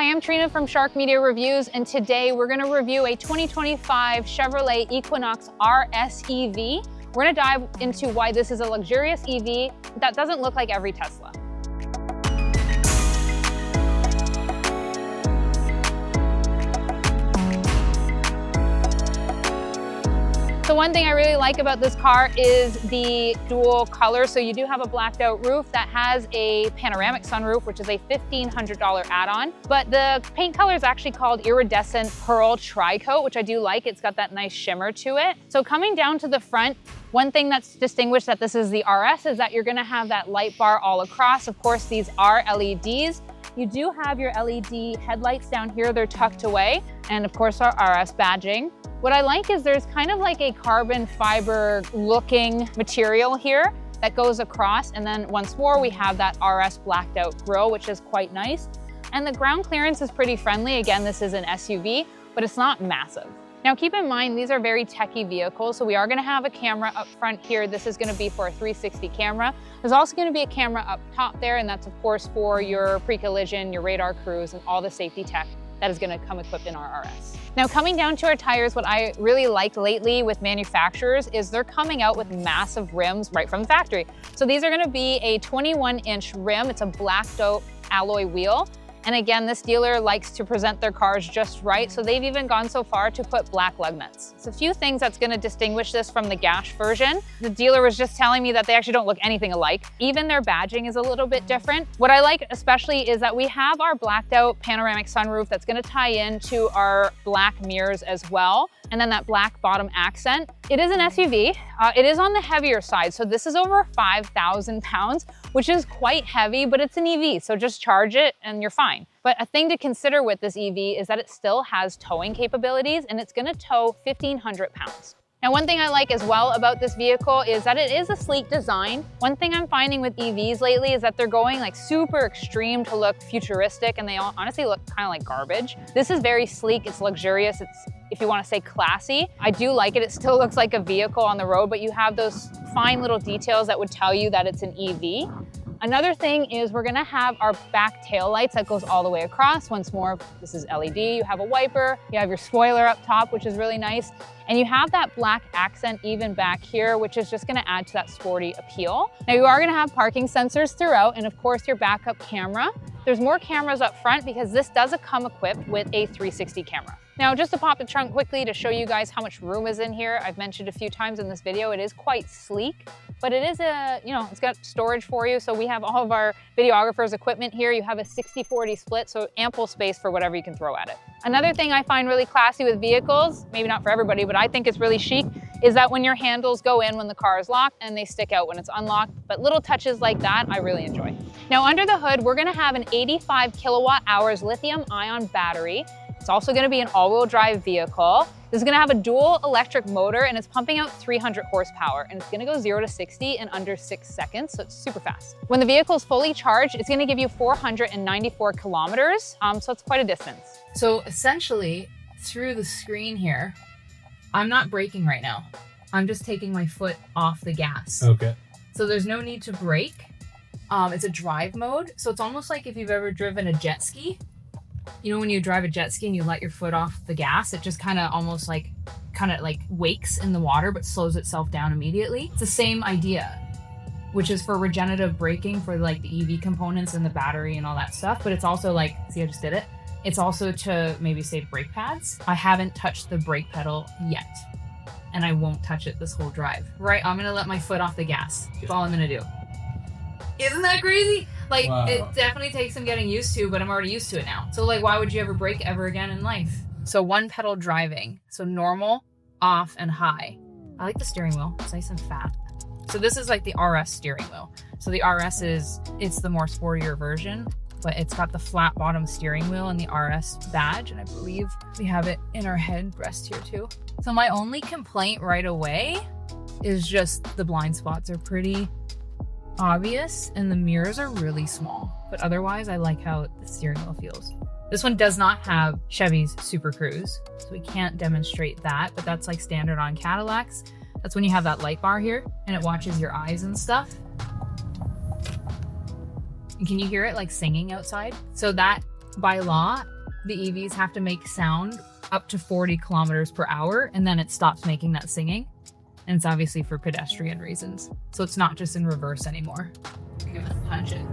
Hi, I'm Trina from Shark Media Reviews, and today we're going to review a 2025 Chevrolet Equinox RS EV. We're going to dive into why this is a luxurious EV that doesn't look like every Tesla. So one thing I really like about this car is the dual color. So you do have a blacked out roof that has a panoramic sunroof, which is a $1,500 add-on. But the paint color is actually called Iridescent Pearl Tri-Coat, which I do like. It's got that nice shimmer to it. So coming down to the front, one thing that's distinguished that this is the RS is that you're gonna have that light bar all across. Of course, these are LEDs. You do have your LED headlights down here. They're tucked away. And of course, our RS badging. What I like is there's kind of like a carbon fiber looking material here that goes across. And then once more, we have that RS blacked out grille, which is quite nice. And the ground clearance is pretty friendly. Again, this is an SUV, but it's not massive. Now keep in mind, these are very techy vehicles. So we are gonna have a camera up front here. This is gonna be for a 360 camera. There's also gonna be a camera up top there. And that's of course for your pre-collision, your radar cruise, and all the safety tech that is gonna come equipped in our RS. Now coming down to our tires, what I really like lately with manufacturers is they're coming out with massive rims right from the factory. So these are gonna be a 21-inch rim. It's a blacked out alloy wheel. And again, this dealer likes to present their cars just right. So they've even gone so far to put black lug nuts. It's a few things that's gonna distinguish this from the gas version. The dealer was just telling me that they actually don't look anything alike. Even their badging is a little bit different. What I like especially is that we have our blacked out panoramic sunroof that's gonna tie into our black mirrors as well. And then that black bottom accent. It is an SUV. It is on the heavier side. So this is over 5,000 pounds, which is quite heavy, but it's an EV. So just charge it and you're fine. But a thing to consider with this EV is that it still has towing capabilities and it's gonna tow 1,500 pounds. Now, one thing I like as well about this vehicle is that it is a sleek design. One thing I'm finding with EVs lately is that they're going like super extreme to look futuristic and they honestly look kind of like garbage. This is very sleek, it's luxurious, it's, if you want to say classy. I do like it. It still looks like a vehicle on the road, but you have those fine little details that would tell you that it's an EV. Another thing is we're gonna have our back tail lights that goes all the way across. Once more, this is LED. You have a wiper, you have your spoiler up top, which is really nice. And you have that black accent even back here, which is just gonna add to that sporty appeal. Now you are gonna have parking sensors throughout and of course your backup camera. There's more cameras up front because this does come equipped with a 360 camera. Now, just to pop the trunk quickly to show you guys how much room is in here. I've mentioned a few times in this video, it is quite sleek, but it is it's got storage for you. So we have all of our videographers' equipment here. You have a 60-40 split, so ample space for whatever you can throw at it. Another thing I find really classy with vehicles, maybe not for everybody, but I think it's really chic, is that when your handles go in when the car is locked and they stick out when it's unlocked. But little touches like that, I really enjoy. Now under the hood, we're gonna have an 85 kilowatt hours lithium ion battery. It's also gonna be an all-wheel drive vehicle. This is gonna have a dual electric motor and it's pumping out 300 horsepower and it's gonna go 0 to 60 in under 6 seconds, so it's super fast. When the vehicle is fully charged, it's gonna give you 494 kilometers, so it's quite a distance. So essentially, through the screen here, I'm not braking right now. I'm just taking my foot off the gas. Okay. So there's no need to brake. It's a drive mode, so it's almost like if you've ever driven a jet ski. You know, when you drive a jet ski and you let your foot off the gas, it just kind of wakes in the water, but slows itself down immediately. It's the same idea, which is for regenerative braking for like the EV components and the battery and all that stuff. But it's also like, see, I just did it. It's also to maybe save brake pads. I haven't touched the brake pedal yet, and I won't touch it this whole drive. Right, I'm gonna let my foot off the gas. That's all I'm gonna do. Isn't that crazy? Like, wow. It definitely takes some getting used to, but I'm already used to it now. So like, why would you ever brake ever again in life? So one pedal driving. So normal, off, and high. I like the steering wheel. It's nice and fat. So this is like the RS steering wheel. So the RS it's the more sportier version, but it's got the flat bottom steering wheel and the RS badge. And I believe we have it in our headrest here too. So my only complaint right away is just the blind spots are pretty obvious and the mirrors are really small, but otherwise I like how the steering wheel feels. This one does not have Chevy's Super Cruise, so we can't demonstrate that, but that's like standard on Cadillacs. That's when you have that light bar here and it watches your eyes and stuff. And can you hear it like singing outside? So that by law, the EVs have to make sound up to 40 kilometers per hour, and then it stops making that singing. And it's obviously for pedestrian reasons. So it's not just in reverse anymore. I'm gonna punch it.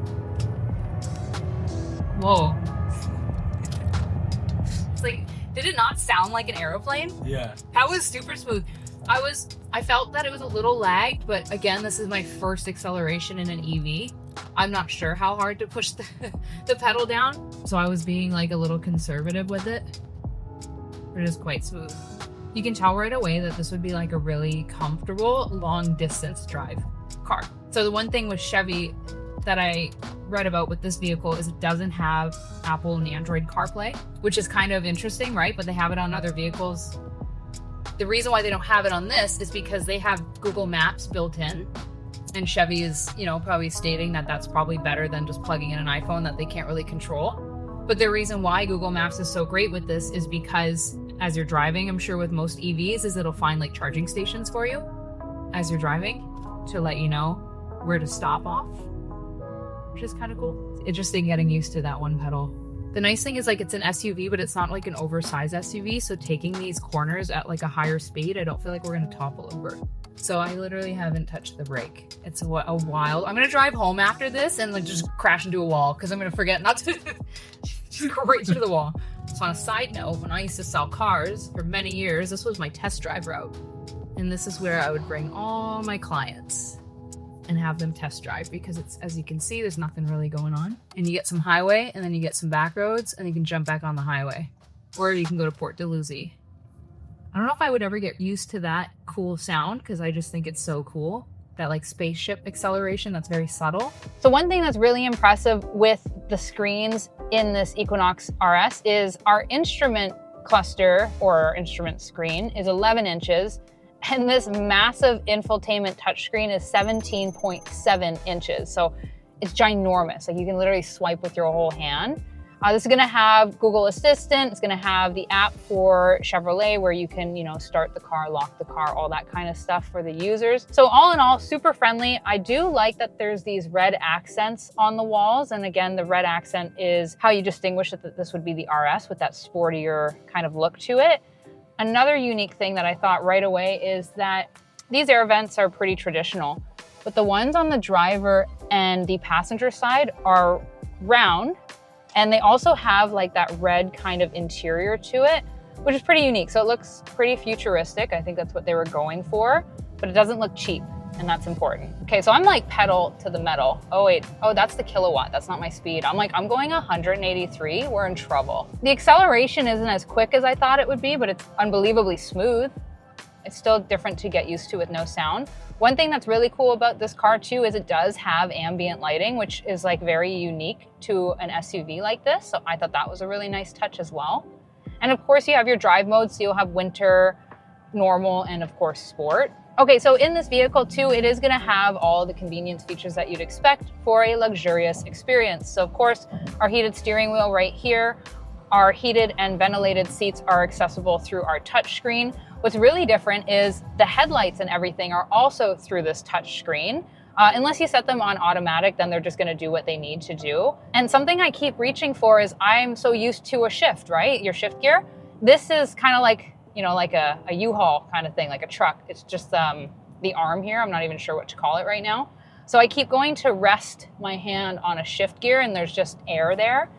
Whoa. It's like, did it not sound like an aeroplane? Yeah. That was super smooth. I felt that it was a little lagged, but again, this is my first acceleration in an EV. I'm not sure how hard to push the pedal down. So I was being like a little conservative with it. But it is quite smooth. You can tell right away that this would be like a really comfortable long distance drive car. So the one thing with Chevy that I read about with this vehicle is it doesn't have Apple and Android CarPlay, which is kind of interesting, right? But they have it on other vehicles. The reason why they don't have it on this is because they have Google Maps built in. And Chevy is, you know, probably stating that that's probably better than just plugging in an iPhone that they can't really control. But the reason why Google Maps is so great with this is because as you're driving, I'm sure with most EVs, is it'll find like charging stations for you as you're driving to let you know where to stop off, which is kind of cool. Interesting getting used to that one pedal. The nice thing is like it's an SUV, but it's not like an oversized SUV. So taking these corners at like a higher speed, I don't feel like we're gonna topple over. So I literally haven't touched the brake. It's a while. I'm gonna drive home after this and like just crash into a wall because I'm gonna forget not to just go right through the wall. So on a side note, when I used to sell cars for many years, this was my test drive route. And this is where I would bring all my clients and have them test drive because it's, as you can see, there's nothing really going on. And you get some highway and then you get some back roads and you can jump back on the highway. Or you can go to Port Dalhousie. I don't know if I would ever get used to that cool sound because I just think it's so cool. That like spaceship acceleration that's very subtle. So one thing that's really impressive with the screens in this Equinox RS is our instrument cluster or our instrument screen is 11 inches. And this massive infotainment touchscreen is 17.7 inches. So it's ginormous. Like you can literally swipe with your whole hand. This is gonna have Google Assistant. It's gonna have the app for Chevrolet where you can, you know, start the car, lock the car, all that kind of stuff for the users. So all in all, super friendly. I do like that there's these red accents on the walls. And again, the red accent is how you distinguish that this would be the RS with that sportier kind of look to it. Another unique thing that I thought right away is that these air vents are pretty traditional, but the ones on the driver and the passenger side are round. And they also have like that red kind of interior to it, which is pretty unique. So it looks pretty futuristic. I think that's what they were going for, but it doesn't look cheap, and that's important. Okay, so I'm like pedal to the metal. Oh wait, oh, that's the kilowatt. That's not my speed. I'm going 183, we're in trouble. The acceleration isn't as quick as I thought it would be, but it's unbelievably smooth. It's still different to get used to with no sound. One thing that's really cool about this car too is it does have ambient lighting, which is like very unique to an SUV like this. So I thought that was a really nice touch as well. And of course you have your drive modes, so you'll have winter, normal, and of course sport. Okay, so in this vehicle too, it is gonna have all the convenience features that you'd expect for a luxurious experience. So of course, our heated steering wheel right here, our heated and ventilated seats are accessible through our touchscreen. What's really different is the headlights and everything are also through this touch screen. Unless you set them on automatic, then they're just gonna do what they need to do. And something I keep reaching for is I'm so used to a shift, right? Your shift gear. This is kind of like, you know, like a U-Haul kind of thing, like a truck. It's just the arm here. I'm not even sure what to call it right now. So I keep going to rest my hand on a shift gear and there's just air there.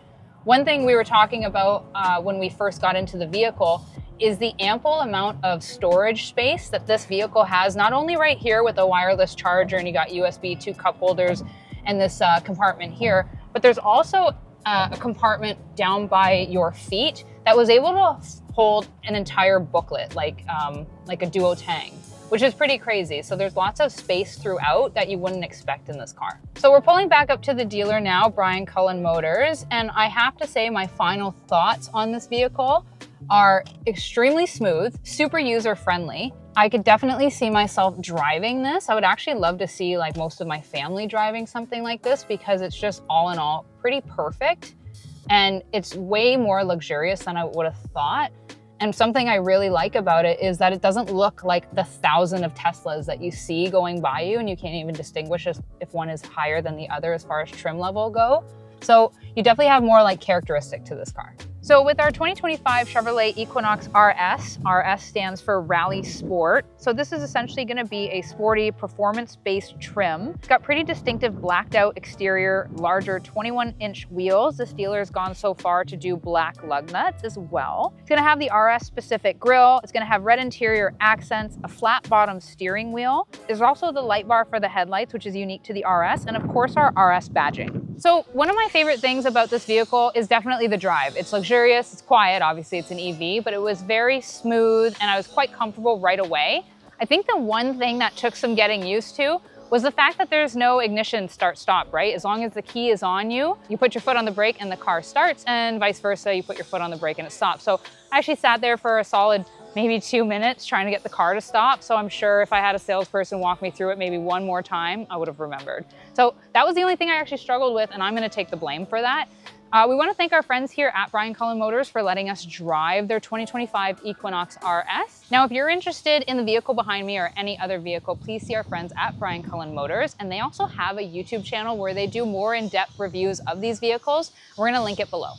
One thing we were talking about when we first got into the vehicle is the ample amount of storage space that this vehicle has, not only right here with a wireless charger and you got USB 2 cup holders and this compartment here, but there's also a compartment down by your feet that was able to hold an entire booklet, like a duotang, which is pretty crazy. So there's lots of space throughout that you wouldn't expect in this car. So we're pulling back up to the dealer now, Brian Cullen Motors, and I have to say my final thoughts on this vehicle are extremely smooth, super user-friendly. I could definitely see myself driving this. I would actually love to see like most of my family driving something like this because it's just all in all pretty perfect. And it's way more luxurious than I would have thought. And something I really like about it is that it doesn't look like the 1,000 of Teslas that you see going by you and you can't even distinguish if one is higher than the other as far as trim level go. So you definitely have more like characteristic to this car. So with our 2025 Chevrolet Equinox RS, RS stands for Rally Sport. So this is essentially going to be a sporty performance-based trim. It's got pretty distinctive blacked out exterior, larger 21-inch wheels. This dealer has gone so far to do black lug nuts as well. It's going to have the RS specific grille. It's going to have red interior accents, a flat bottom steering wheel. There's also the light bar for the headlights, which is unique to the RS, and of course our RS badging. So one of my favorite things about this vehicle is definitely the drive. It's luxurious, it's quiet, obviously it's an EV, but it was very smooth and I was quite comfortable right away. I think the one thing that took some getting used to was the fact that there's no ignition start-stop, right? As long as the key is on you, you put your foot on the brake and the car starts, and vice versa, you put your foot on the brake and it stops. So I actually sat there for a solid maybe 2 minutes trying to get the car to stop. So I'm sure if I had a salesperson walk me through it maybe one more time, I would have remembered. So that was the only thing I actually struggled with, and I'm gonna take the blame for that. We want to thank our friends here at Brian Cullen Motors for letting us drive their 2025 Equinox RS. Now, if you're interested in the vehicle behind me or any other vehicle, please see our friends at Brian Cullen Motors. And they also have a YouTube channel where they do more in-depth reviews of these vehicles. We're going to link it below.